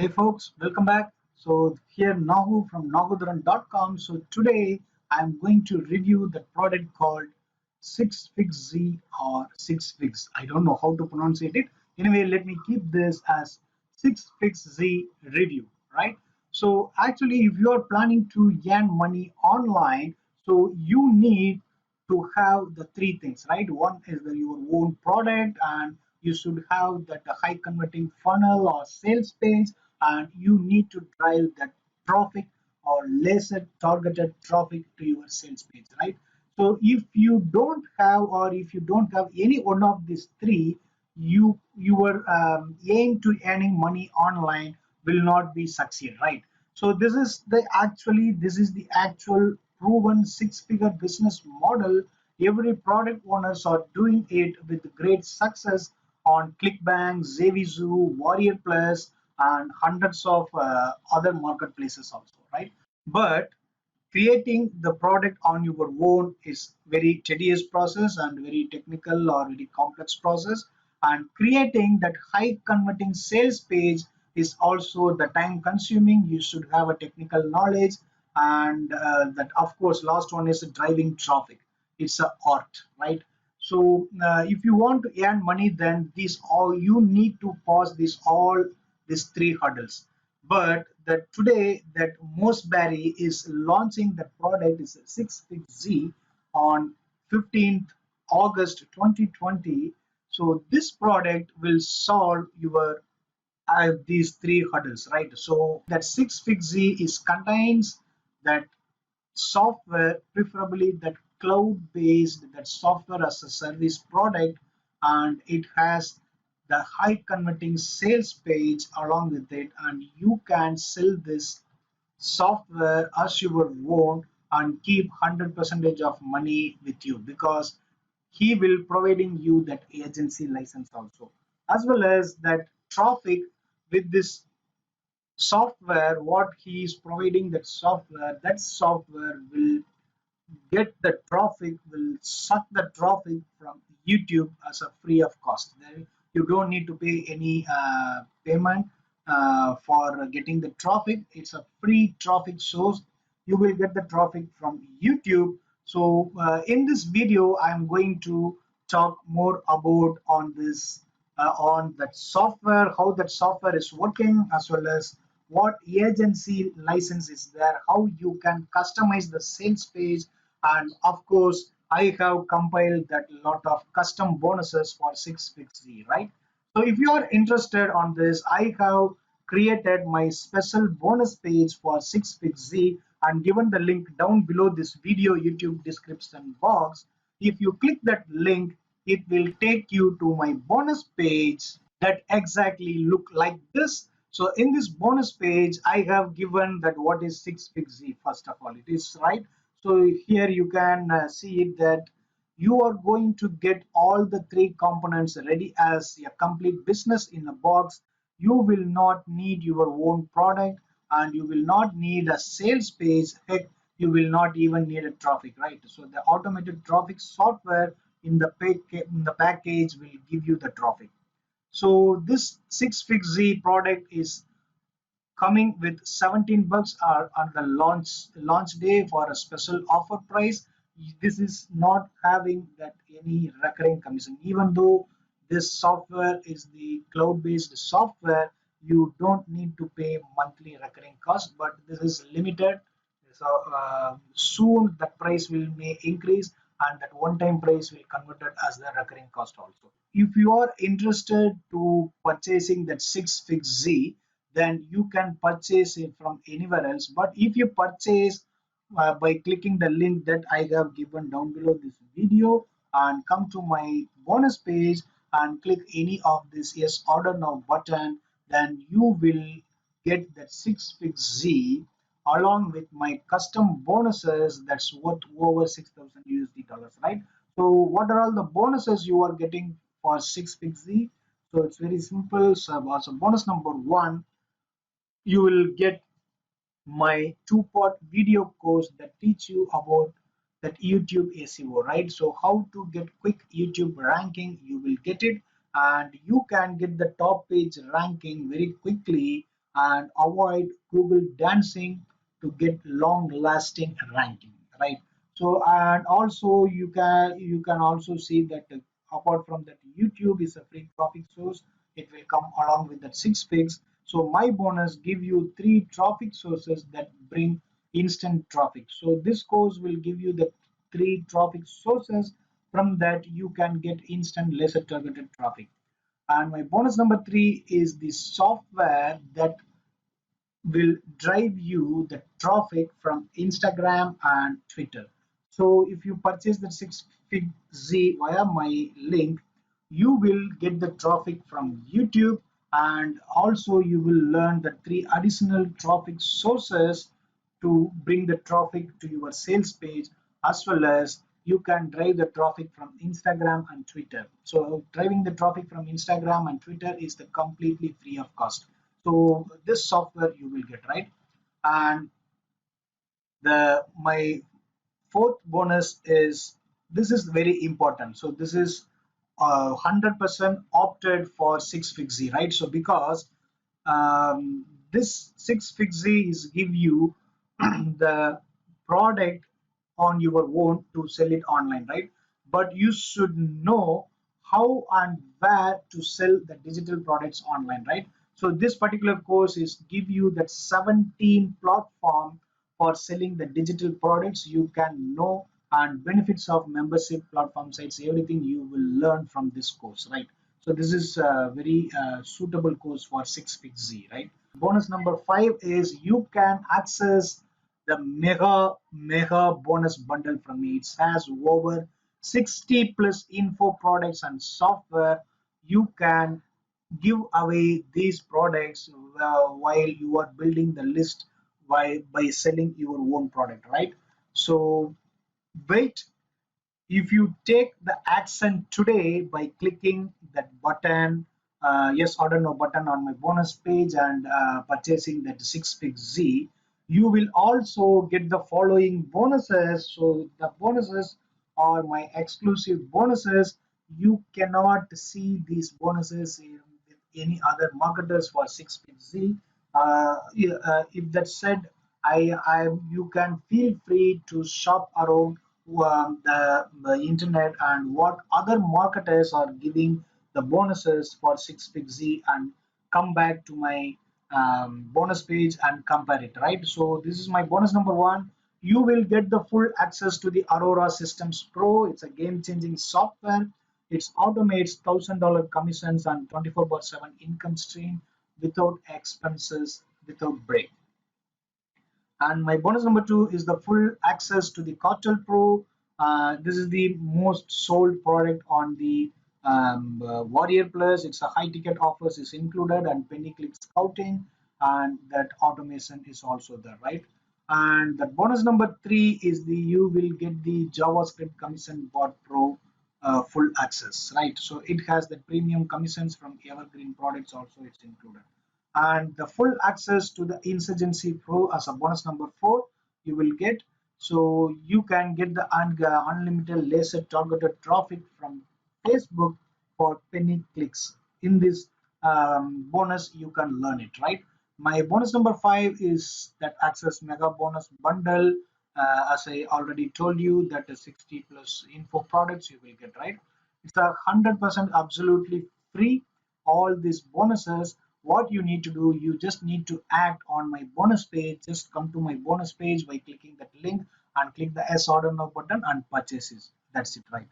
Hey folks, welcome back. So here Nagu from NaguDharan.com. So today I'm going to review the product called 6FixZ or 6Fix. I don't know how to pronounce it. Anyway, let me keep this as 6FixZ review, right? So actually, if you are planning to earn money online, so you need to have the three things, right? One is your own product, and you should have that high converting funnel or sales page, and you need to drive that traffic or laser targeted traffic to your sales page, right? So if you don't have, or if you don't have any one of these three, your aim to earning money online will not be succeed, right? So this is the actual proven six-figure business model. Every product owners are doing it with great success on Clickbank, JVZoo, Warriorplus, and hundreds of other marketplaces also, right? But creating the product on your own is very tedious process and very technical or very complex process, and creating that high converting sales page is also the time consuming. You should have a technical knowledge, and that of course last one is driving traffic. It's a art, right? So if you want to earn money, then these all you need to pass these three hurdles. But that today that Mosberry is launching the product is 6Fix on 15th August 2020. So this product will solve your these three hurdles, right? So that 6Fix is contains that software, preferably that cloud-based, that software as a service product, and it has the high converting sales page along with it, and you can sell this software as your own and keep 100% of money with you, because he will providing you that agency license also, as well as that traffic with this software. What he is providing, that software will get the traffic, will suck the traffic from YouTube as a free of cost. Then you don't need to pay any payment for getting the traffic. It's a free traffic source. You will get the traffic from YouTube. So in this video I'm going to talk more about on that software, how that software is working, as well as what agency license is there, how you can customize the sales page, and of course I have compiled that lot of custom bonuses for 6Fix, right? So if you are interested on this, I have created my special bonus page for 6Fix and given the link down below this video YouTube description box. If you click that link, it will take you to my bonus page that exactly look like this. So in this bonus page, I have given that what is 6Fix. First of all, it is right. So here you can see it that you are going to get all the three components ready as a complete business in a box. You will not need your own product, and you will not need a sales page. Heck, you will not even need a traffic, right? So the automated traffic software in the package will give you the traffic. So this 6Fix product is coming with 17 bucks on the launch day for a special offer price. This is not having that any recurring commission. Even though this software is the cloud-based software, you don't need to pay monthly recurring cost, but this is limited. So soon the price will may increase, and that one-time price will converted as the recurring cost also. If you are interested to purchasing that 6Fix, then you can purchase it from anywhere else. But if you purchase by clicking the link that I have given down below this video and come to my bonus page and click any of this yes order now button, then you will get that 6Fix along with my custom bonuses that's worth over 6,000 USD dollars, right? So what are all the bonuses you are getting for 6Fix? So it's very simple. So bonus number one, you will get my two-part video course that teach you about that YouTube SEO, right? So how to get quick YouTube ranking, you will get it, and you can get the top page ranking very quickly and avoid Google dancing to get long lasting ranking, right? So and also you can also see that apart from that, YouTube is a free traffic source. It will come along with that 6 pigs. So my bonus give you 3 traffic sources that bring instant traffic. So this course will give you the 3 traffic sources. From that you can get instant laser targeted traffic. And my bonus number 3 is the software that will drive you the traffic from Instagram and Twitter. So if you purchase the 6 Fig Z via my link, you will get the traffic from YouTube, and also you will learn the 3 additional traffic sources to bring the traffic to your sales page, as well as you can drive the traffic from Instagram and Twitter. So driving the traffic from Instagram and Twitter is the completely free of cost. So this software you will get, right? And the my fourth bonus is, this is very important. So this is 100% opted for 6 Fig Z, right? So because this 6 Fig Z is give you the product on your own to sell it online, right? But you should know how and where to sell the digital products online, right? So this particular course is give you that 17 platform for selling the digital products. You can know and benefits of membership platform sites, everything you will learn from this course, right? So this is a very suitable course for 6 Fig Z, right? Bonus number 5 is you can access the mega bonus bundle from me. It has over 60 plus info products and software. You can give away these products while you are building the list by selling your own product, right? So wait, if you take the action today by clicking that button, yes or no button on my bonus page, and purchasing that 6 Fig Z, you will also get the following bonuses. So the bonuses are my exclusive bonuses. You cannot see these bonuses with any other marketers for 6 Fig Z. Yeah, if that said, you can feel free to shop around the internet and what other marketers are giving the bonuses for 6 Fig Z, and come back to my bonus page and compare it, right? So this is my bonus number 1. You will get the full access to the Aurora Systems Pro. It's a game-changing software. It automates $1,000 commissions and 24/7 income stream without expenses, without break. And my bonus number 2 is the full access to the Cartel Pro. This is the most sold product on the Warriorplus. It's a high ticket offers is included and penny click scouting, and that automation is also there, right? And the bonus number 3 is the you will get the JavaScript Commission Bot Pro full access, right? So it has the premium commissions from evergreen products also, it's included. And the full access to the Insurgency Pro as a bonus number 4 you will get. So you can get the unlimited laser targeted traffic from Facebook for penny clicks. In this bonus you can learn it, right? My bonus number 5 is that access mega bonus bundle. As I already told you, that the 60 plus info products you will get, right? It's 100% absolutely free. All these bonuses, what you need to do, you just need to act on my bonus page. Just come to my bonus page by clicking that link and click the S order now button and purchase it. That's it, right?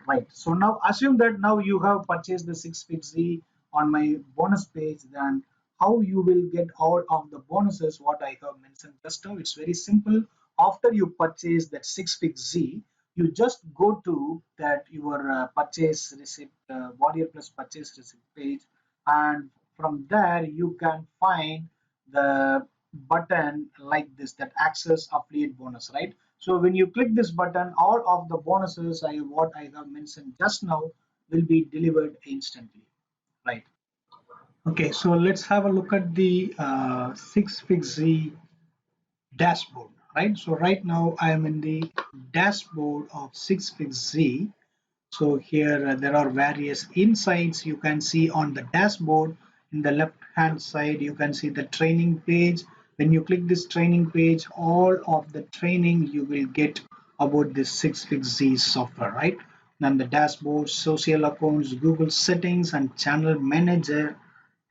Right. So now assume that now you have purchased the 6 Fig Z on my bonus page, then how you will get all of the bonuses what I have mentioned just now. It's very simple. After you purchase that 6 Fig Z, you just go to that your purchase receipt, Warriorplus purchase receipt page, and from there you can find the button like this, that access affiliate bonus, right? So when you click this button, all of the bonuses what I have mentioned just now will be delivered instantly, right? Okay, so let's have a look at the 6 Fig Z dashboard, right? So right now I am in the dashboard of 6 Fig Z. So here there are various insights you can see on the dashboard. in the left hand side you can see the training page. When you click this training page, all of the training you will get about this 6figz software, right? Then the dashboard, social accounts, Google settings and channel manager,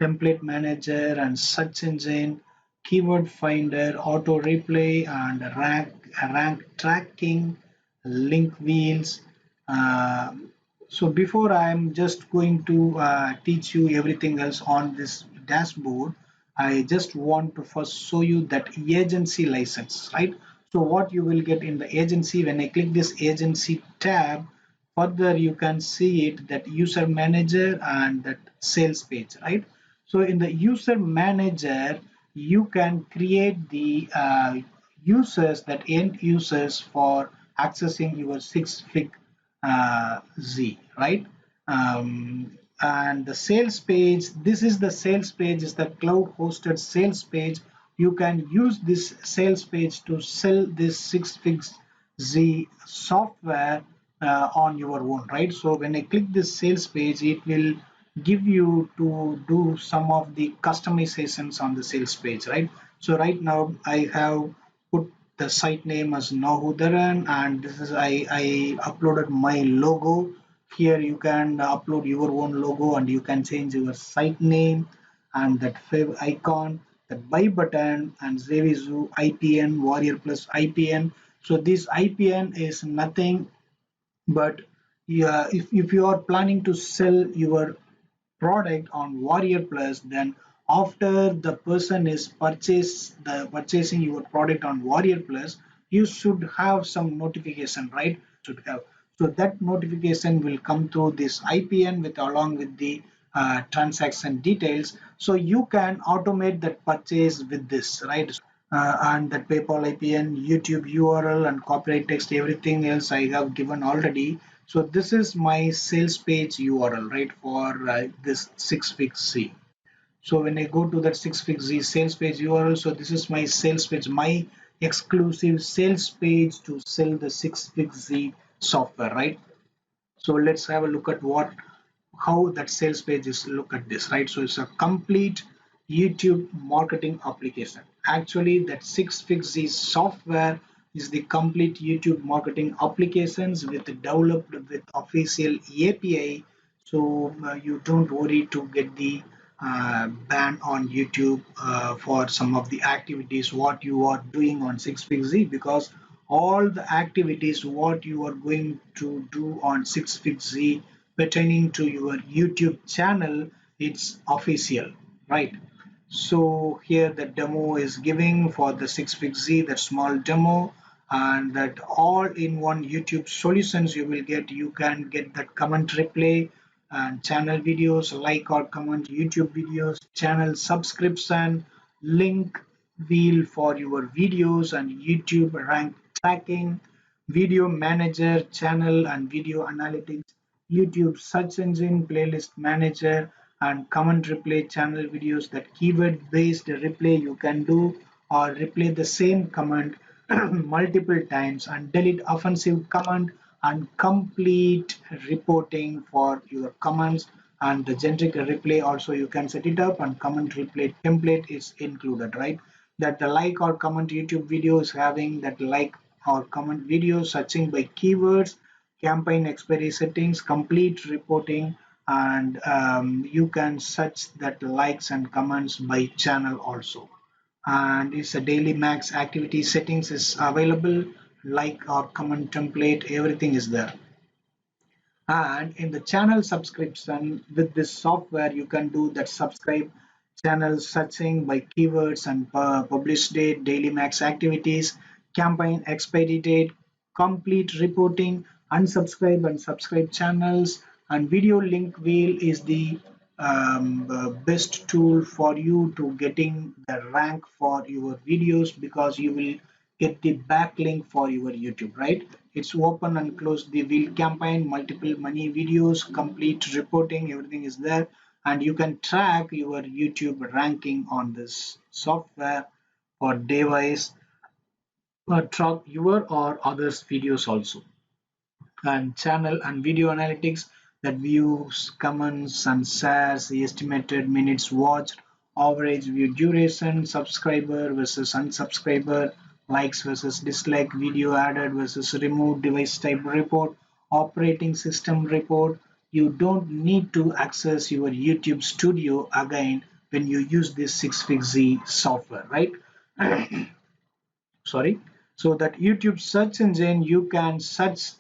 template manager and search engine, keyword finder, auto replay and rank tracking, link wheels. uh, so before I'm just going to teach you everything else on this dashboard, I just want to first show you that agency license, right? So what you will get in the agency, when I click this agency tab, further you can see it that user manager and that sales page, right? So in the user manager, you can create the users, that end users for accessing your 6fig Z, right? And the sales page, this is the sales page, is the cloud hosted sales page. You can use this sales page to sell this 6fig Z software on your own, right? So when I click this sales page, it will give you to do some of the customizations on the sales page, right? So right now I have put the site name as NaguDharan, and this is I uploaded my logo. Here you can upload your own logo and you can change your site name and that fav icon, that buy button and JVZoo IPN, Warriorplus IPN. So this IPN is nothing but, yeah, if you are planning to sell your product on Warriorplus, then after the person is purchasing your product on Warriorplus, you should have some notification, right? Should have. So that notification will come through this IPN with along with the transaction details. So you can automate that purchase with this, right? And that PayPal IPN, YouTube URL, and copyright text, everything else I have given already. So this is my sales page URL, right, for this 6fig. So when I go to that 6fig sales page URL, so this is my sales page, my exclusive sales page to sell the 6fig software, right? So let's have a look at what how that sales page is. Look at this, right? So it's a complete YouTube marketing application. Actually, that 6fig software is the complete YouTube marketing applications with developed with official API. So you don't worry to get the ban on YouTube for some of the activities what you are doing on 6fig, because all the activities what you are going to do on 6fig pertaining to your YouTube channel, it's official, right? So here the demo is giving for the 6fig, that small demo, and that all-in-one YouTube solutions you will get. You can get that comment replay and channel videos, like or comment YouTube videos, channel subscription, link wheel for your videos and YouTube rank tracking, video manager, channel and video analytics, YouTube search engine, playlist manager, and comment replay channel videos. That keyword based replay you can do, or replay the same comment multiple times and delete offensive comment, and complete reporting for your comments, and the generic replay also you can set it up, and comment replay template is included, right? That the like or comment YouTube video is having that like or comment video, searching by keywords, campaign expiry settings, complete reporting, and you can search that likes and comments by channel also. And it's a daily max activity settings is available, like or comment template, everything is there. And in the channel subscription with this software, you can do that subscribe channel searching by keywords and publish date, daily max activities, campaign expiry date, complete reporting, unsubscribe and subscribe channels, and video link wheel is the best tool for you to getting the rank for your videos, because you will get the backlink for your YouTube, right? It's open and close the wheel campaign, multiple money videos, complete reporting, everything is there, and you can track your YouTube ranking on this software for device, track your or others videos also. And channel and video analytics, that views, comments, and shares, the estimated minutes watched, average view duration, subscriber versus unsubscriber, likes versus dislike, video added versus removed, device type report, operating system report. You don't need to access your YouTube studio again when you use this 6figz software, right? Sorry. So that YouTube search engine, you can search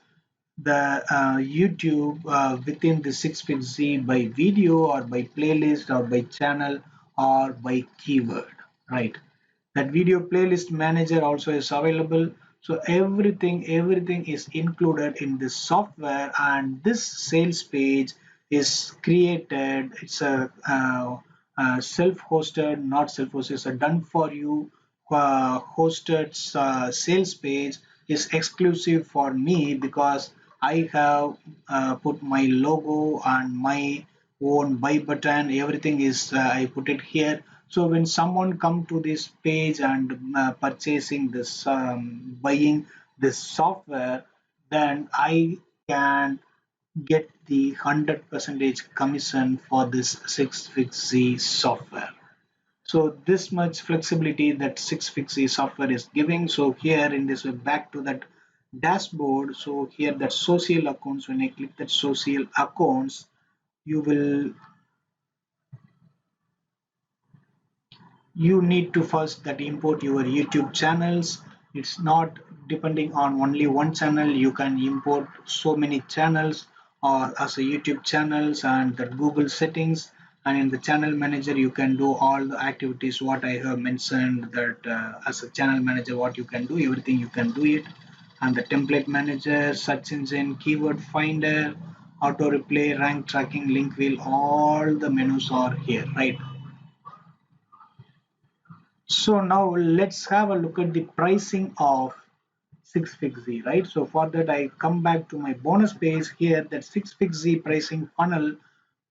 the YouTube within the 6figz by video or by playlist or by channel or by keyword, right? That video playlist manager also is available. So everything is included in this software, and this sales page is created. It's a self-hosted, not self-hosted, it's a done for you hosted sales page, is exclusive for me because I have put my logo and my own buy button. Everything is I put it here. So when someone come to this page and purchasing this buying this software, then I can get the 100% commission for this 6figz software. So this much flexibility that 6figz software is giving. So here in this way, back to that dashboard. So here that social accounts, when I click that social accounts, you need to first that import your YouTube channels. It's not depending on only one channel. You can import so many channels or as a YouTube channels, and the Google settings, and in the channel manager you can do all the activities what I have mentioned, that as a channel manager what you can do, everything you can do it. And the template manager, search engine, keyword finder, auto replay, rank tracking, link wheel, all the menus are here, right? So now let's have a look at the pricing of 6figz, right? So for that I come back to my bonus page here. That 6figz pricing funnel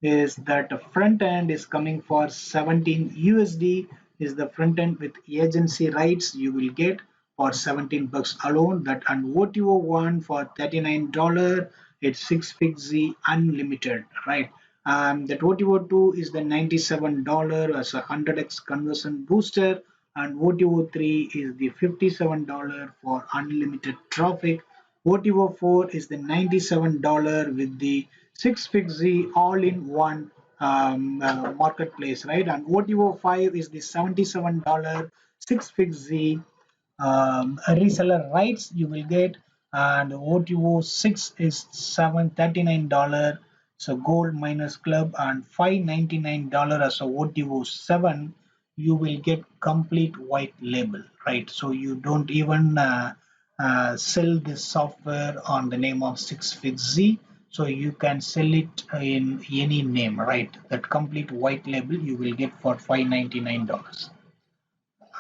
is that the front end is coming for 17 USD, is the front end with agency rights you will get for 17 bucks alone. That and OTO one for $39. It's 6figz unlimited, right? That OTO 2 is the $97 as a 100x conversion booster, and OTO 3 is the $57 for unlimited traffic. OTO 4 is the $97 with the 6figz all-in-one marketplace, right? And OTO 5 is the $77 6figz reseller rights you will get, and OTO 6 is $739, so gold minus club, and $599 as a OTO 7 you will get complete white label, right? So you don't even sell this software on the name of 6figz, so you can sell it in any name, right? That complete white label you will get for $599.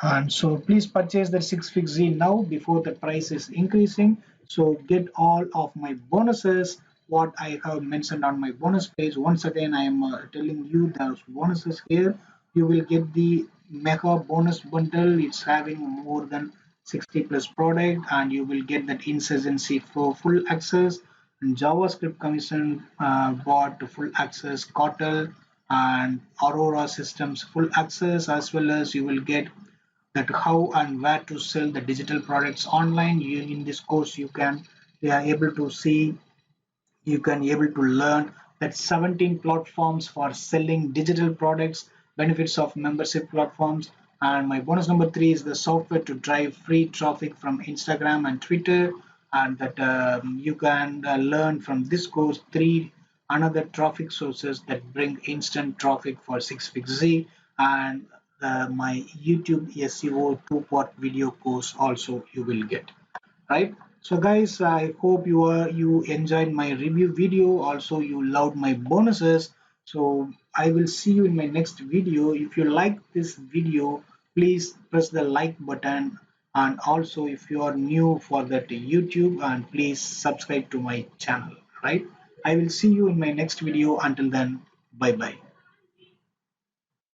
And so please purchase the 6figz now before the price is increasing. So get all of my bonuses what I have mentioned on my bonus page. Once again I am telling you those bonuses here. You will get the mega bonus bundle. It's having more than 60 plus product, and you will get that insurgency for full access, and JavaScript commission bot full access, Kotlin and Aurora systems full access, as well as you will get that how and where to sell the digital products online. In this course you can able to see, you can able to learn that 17 platforms for selling digital products, benefits of membership platforms. And my bonus number 3 is the software to drive free traffic from Instagram and Twitter, and that you can learn from this course 3 another traffic sources that bring instant traffic for 6figz, and my YouTube SEO 2-part video course also you will get, right? So guys, I hope you enjoyed my review video. Also you loved my bonuses. So I will see you in my next video. If you like this video, please press the like button, and also if you are new for that YouTube, and please subscribe to my channel, right? I will see you in my next video. Until then, bye bye.